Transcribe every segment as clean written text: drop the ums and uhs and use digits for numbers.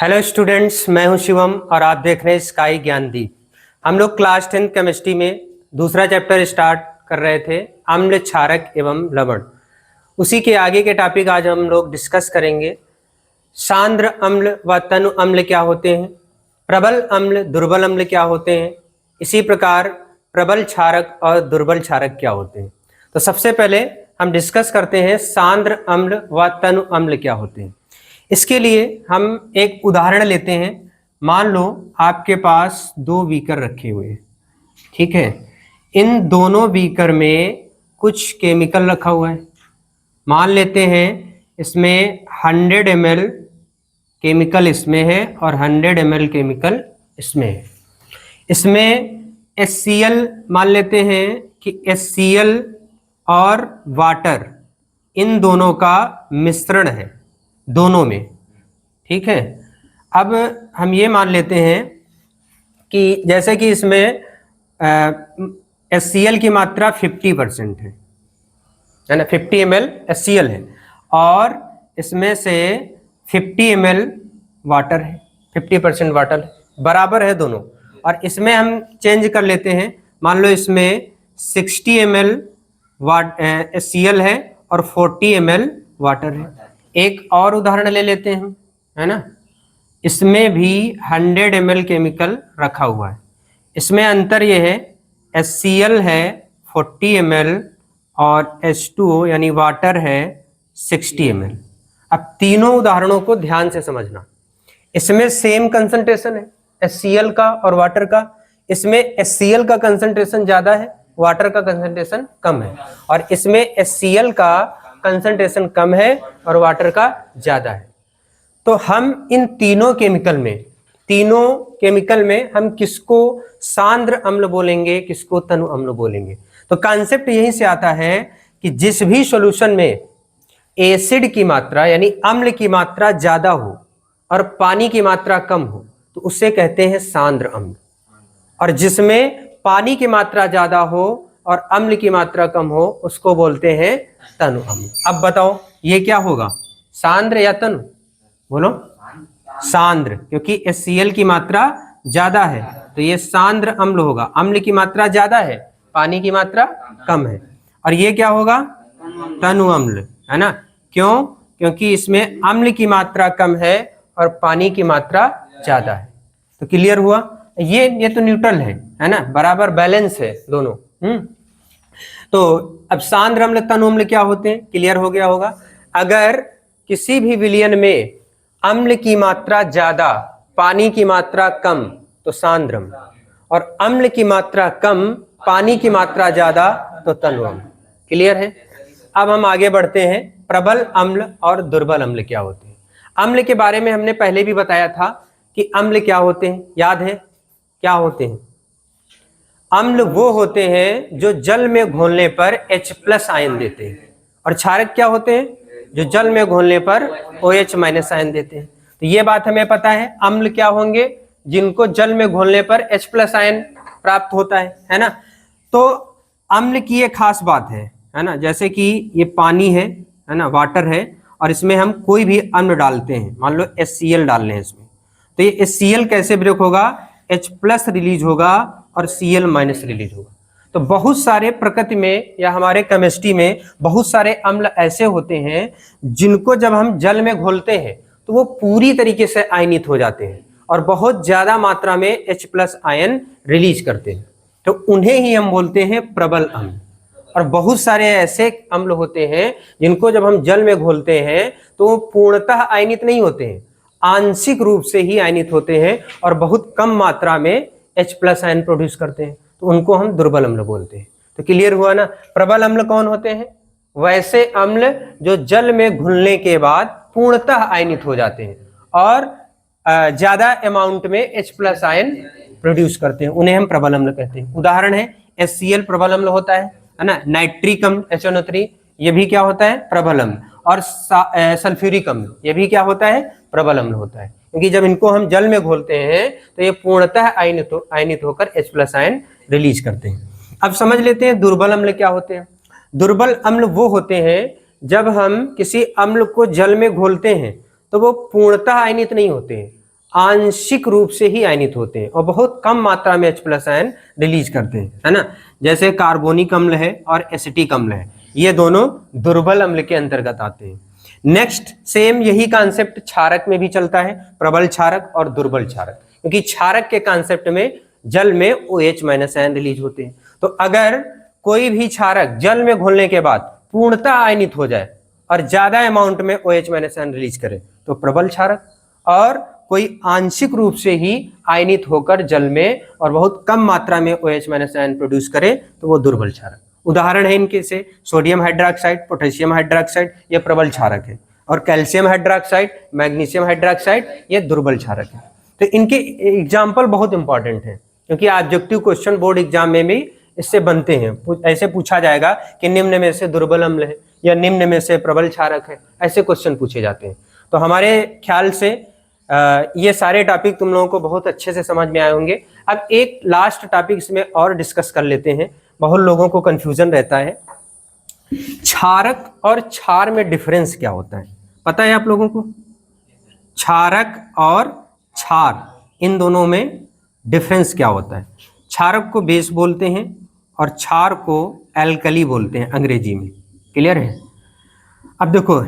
Hello students, मैं हूं शिवम और आप देख रहे हैं स्काई ज्ञानदीप। हम लोग क्लास 10 केमिस्ट्री में दूसरा चैप्टर स्टार्ट कर रहे थे, अम्ल, क्षारक एवं लवण। उसी के आगे के टॉपिक आज हम लोग डिस्कस करेंगे। सांद्र अम्ल व तनु अम्ल क्या होते हैं, प्रबल अम्ल, दुर्बल अम्ल क्या होते हैं, इसी प्रकार प्रबल क्षारक और दुर्बल क्षारक क्या होते हैं। तो सबसे पहले हम डिस्कस करते हैं सांद्र अम्ल व तनु अम्ल क्या होते हैं। इसके लिए हम एक उदाहरण लेते हैं। मान लो आपके पास दो बीकर रखे हुए हैं, ठीक है। इन दोनों बीकर में कुछ केमिकल रखा हुआ है। मान लेते हैं इसमें 100 ml केमिकल इसमें है और 100 ml केमिकल इसमें है। इसमें HCl मान लेते हैं कि HCl और वाटर इन दोनों का मिश्रण है दोनों में, ठीक है। अब हम ये मान लेते हैं कि जैसे कि इसमें HCl की मात्रा 50% है ना, 50 ml HCl है और इसमें से 50 ml वाटर है, 50% वाटर बराबर है दोनों। और इसमें हम चेंज कर लेते हैं, मान लो इसमें 60 ml HCl है और 40 ml वाटर है। एक और उदाहरण ले लेते हैं हम, है ना। इसमें भी 100 ml केमिकल रखा हुआ है। इसमें अंतर यह है, HCl है 40 ml और H2O यानी वाटर है 60 ml। अब तीनों उदाहरणों को ध्यान से समझना। इसमें सेम कंसंट्रेशन है HCl का और वाटर का। इसमें HCl का कंसंट्रेशन ज्यादा है, वाटर का कंसंट्रेशन कम है। और इसमें HCl का कंसंट्रेशन कम है और वाटर का ज्यादा है। तो हम इन तीनों केमिकल में हम किसको सांद्र अम्ल बोलेंगे, किसको तनु अम्ल बोलेंगे। तो कॉन्सेप्ट यहीं से आता है कि जिस भी सॉल्यूशन में एसिड की मात्रा यानी अम्ल की मात्रा ज्यादा हो और पानी की मात्रा कम हो तो उससे कहते हैं सांद्र अम्ल। और जिसमें पानी की मात्रा ज्यादा हो और अम्ल की मात्रा कम हो उसको बोलते हैं तनु अम्ल। अब बताओ ये क्या होगा, सांद्र या तनु? बोलो सांद्र, क्योंकि HCl की मात्रा ज्यादा है तो ये सांद्र अम्ल होगा। अम्ल की मात्रा ज्यादा है, पानी की मात्रा कम है। और ये क्या होगा, तनु अम्ल, है ना। क्यों? क्योंकि इसमें अम्ल की मात्रा कम है और पानी की मात्रा ज्यादा है। तो क्लियर हुआ? ये तो न्यूट्रल है ना, बराबर बैलेंस है दोनों। तो अब सांद्र अम्ल तनु अम्ल क्या होते हैं, क्लियर हो गया होगा। अगर किसी भी विलयन में अम्ल की मात्रा ज्यादा, पानी की मात्रा कम तो सांद्र अम्ल, और अम्ल की मात्रा कम, पानी की मात्रा ज्यादा तो तनु अम्ल। क्लियर है? अब हम आगे बढ़ते हैं, प्रबल अम्ल और दुर्बल अम्ल क्या होते हैं। अम्ल के बारे में हमने पहले भी बताया था कि अम्ल क्या होते हैं, याद है क्या होते हैं? अम्ल वो होते हैं जो जल में घोलने पर H+ आयन देते हैं, और क्षारक क्या होते हैं, जो जल में घोलने पर OH- आयन देते हैं। तो ये बात हमें पता है। अम्ल क्या होंगे, जिनको जल में घोलने पर H+ आयन प्राप्त होता है ना। तो अम्ल की एक खास बात है ना, जैसे कि ये पानी है ना, वाटर है, और इसमें हम कोई भी अम्ल डालते हैं, मान लो HCl डाल रहे हैं इसमें, तो ये HCl कैसे ब्रेक होगा, H+ रिलीज होगा और Cl- रिलीज होगा। तो बहुत सारे प्रकृति में या हमारे केमिस्ट्री में बहुत सारे अम्ल ऐसे होते हैं जिनको जब हम जल में घोलते हैं तो वो पूरी तरीके से आयनित हो जाते हैं और बहुत ज्यादा मात्रा में H+ आयन रिलीज करते हैं। तो उन्हें ही हम बोलते हैं प्रबल अम्ल। और बहुत सारे ऐसे अम्ल होते हैं जिनको जब हम जल में घोलते हैं तो वो पूर्णतः आयनित नहीं होते हैं, आंशिक रूप से ही आयनित होते हैं और बहुत कम मात्रा में H+ आयन प्रोड्यूस करते हैं, तो उनको हम दुर्बल अम्ल बोलते हैं। तो क्लियर हुआ ना। प्रबल अम्ल कौन होते हैं? वैसे अम्ल जो जल में घुलने के बाद पूर्णतः आयनित हो जाते हैं और ज्यादा अमाउंट में H+ आयन प्रोड्यूस करते हैं, उन्हें हम प्रबल अम्ल कहते हैं। उदाहरण है HCl प्रबल अम्ल होता है ना। नाइट्रिक अम्ल HNO3 ये भी क्या होता है, प्रबल अम्ल। और सल्फ्यूरिक अम्ल ये भी क्या होता है, प्रबल अम्ल होता है। क्योंकि जब इनको हम जल में घोलते हैं तो ये पूर्णतः आयनित होकर H+ आयन रिलीज करते हैं। अब समझ लेते हैं दुर्बल अम्ल क्या होते हैं। दुर्बल अम्ल वो होते हैं जब हम किसी अम्ल को जल में घोलते हैं तो वो पूर्णतः आयनित नहीं होते हैं, आंशिक रूप से ही आयनित होते हैं और बहुत कम मात्रा में H+ आयन रिलीज करते हैं, है ना। जैसे कार्बोनिक अम्ल है और एसिटिक अम्ल है, ये दोनों दुर्बल अम्ल के अंतर्गत आते हैं। नेक्स्ट सेम यही कॉन्सेप्ट क्षारक में भी चलता है, प्रबल क्षारक और दुर्बल क्षारक, क्योंकि क्षारक के कॉन्सेप्ट में जल में OH- आयन रिलीज होते हैं। तो अगर कोई भी क्षारक जल में घुलने के बाद पूर्णतः आयनित हो जाए और ज्यादा अमाउंट में OH- आयन रिलीज करे तो प्रबल क्षारक, और कोई आंशिक रूप से ही आयनित होकर जल में और बहुत कम मात्रा में OH- आयन प्रोड्यूस करे तो वो दुर्बल क्षारक। उदाहरण है इनके से सोडियम हाइड्रोक्साइड, पोटेशियम हाइड्रोक्साइड, ये प्रबल क्षारक है, और कैल्शियम हाइड्रोक्साइड, मैग्नीशियम हाइड्रोक्साइड, ये दुर्बल क्षारक है। तो इनके एग्जाम्पल बहुत इंपॉर्टेंट है, क्योंकि ऑब्जेक्टिव क्वेश्चन बोर्ड एग्जाम में भी इससे बनते हैं। ऐसे पूछा जाएगा कि निम्न में से दुर्बल अम्ल है या निम्न में से प्रबल क्षारक है, ऐसे क्वेश्चन पूछे जाते हैं। तो हमारे ख्याल से ये सारे टॉपिक तुम लोगों को बहुत अच्छे से समझ में आए होंगे। अब एक लास्ट टॉपिक इसमें और डिस्कस कर लेते हैं, बहुत लोगों को कंफ्यूजन रहता है। क्षारक और क्षार में डिफरेंस क्या होता है, पता है आप लोगों को? क्षारक और क्षार, इन दोनों में डिफरेंस क्या होता है? क्षारक को बेस बोलते हैं और क्षार को एल्कली बोलते हैं अंग्रेजी में। क्लियर है? अब देखो,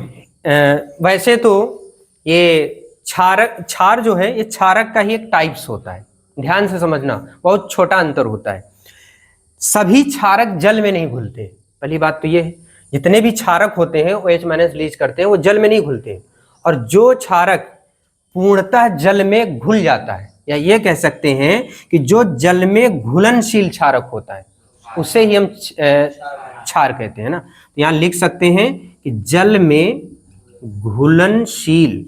वैसे तो ये क्षार जो है ये क्षारक का ही एक टाइप्स होता है, ध्यान से समझना, बहुत छोटा अंतर होता है। सभी क्षारक जल में नहीं घुलते, पहली बात तो ये है। जितने भी क्षारक होते हैं OH- रिलीज करते हैं, वो जल में नहीं घुलते। और जो क्षारक पूर्णतः जल में घुल जाता है, या ये कह सकते हैं कि जो जल में घुलनशील क्षारक होता है, उसे ही हम क्षार कहते हैं ना। तो यहाँ लिख सकते हैं कि जल में घुलनशील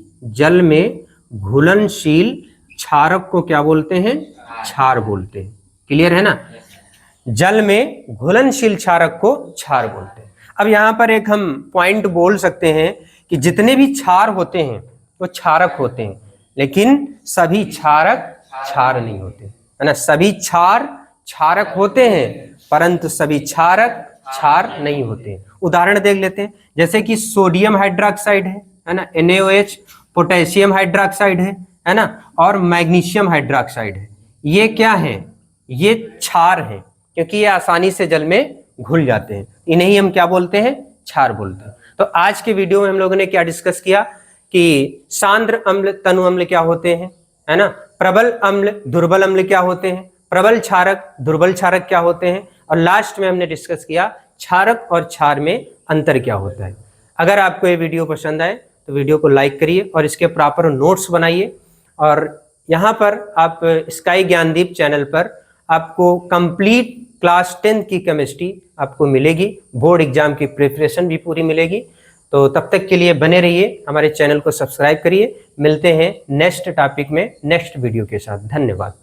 क्षारक को क्या बोलते हैं? क्षार बोलते हैं। क्लियर है ना? जल में घुलनशील क्षारक को क्षार बोलते हैं। अब यहाँ पर एक हम पॉइंट बोल सकते हैं कि जितने भी क्षार होते हैं वो क्षारक होते हैं, लेकिन सभी क्षारक क्षार नहीं होते, है ना। सभी क्षार क्षारक होते हैं, परंतु सभी क्षारक क्षार नहीं होते। उदाहरण देख लेते हैं, जैसे कि सोडियम हाइड्रोक्साइड है ना, NaOH, पोटेशियम हाइड्रोक्साइड है ना, और मैग्नीशियम हाइड्रोक्साइड है। ये क्या है? ये क्षार है, क्योंकि ये आसानी से जल में घुल जाते हैं। इन्हें ही हम क्या बोलते हैं? क्षार बोलते हैं। तो आज के वीडियो में हम लोगों ने क्या डिस्कस किया कि सांद्र अम्ल, तनु अम्ल क्या होते हैं, है ना, प्रबल अम्ल, दुर्बल अम्ल क्या होते हैं, प्रबल क्षारक, दुर्बल क्षारक क्या होते हैं, और लास्ट में हमने डिस्कस किया क्षारक और क्षार में अंतर क्या होता है। अगर आपको ये वीडियो पसंद आए तो वीडियो को लाइक करिए और इसके प्रॉपर नोट्स बनाइए। और यहाँ पर आप स्काई ज्ञानदीप चैनल पर आपको कंप्लीट क्लास 10 की केमिस्ट्री आपको मिलेगी, बोर्ड एग्जाम की प्रिपरेशन भी पूरी मिलेगी। तो तब तक के लिए बने रहिए, हमारे चैनल को सब्सक्राइब करिए। मिलते हैं नेक्स्ट टॉपिक में नेक्स्ट वीडियो के साथ। धन्यवाद।